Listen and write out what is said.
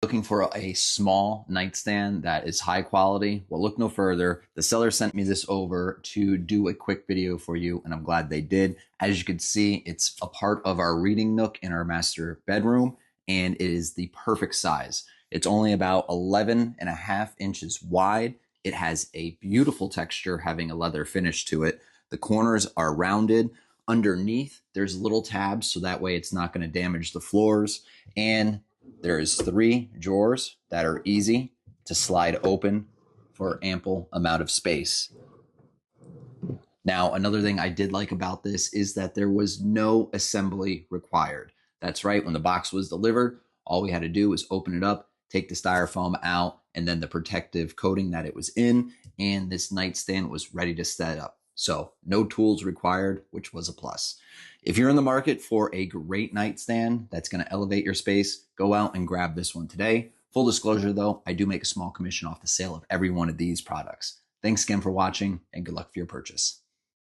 Looking for a small nightstand that is high quality? Well, look no further. The seller sent me this over to do a quick video for you, and I'm glad they did. As you can see, it's a part of our reading nook in our master bedroom, and it is the perfect size. It's only about 11.5 inches wide. It has a beautiful texture, having a leather finish to it. The corners are rounded. Underneath, there's little tabs, so that way it's not going to damage the floors. And there's 3 drawers that are easy to slide open for ample amount of space. Now, another thing I did like about this is that there was no assembly required. That's right, when the box was delivered, all we had to do was open it up, take the styrofoam out, and then the protective coating that it was in, and this nightstand was ready to set up. So no tools required, which was a plus. If you're in the market for a great nightstand that's going to elevate your space, go out and grab this one today. Full disclosure though, I do make a small commission off the sale of every one of these products. Thanks again for watching, and good luck for your purchase.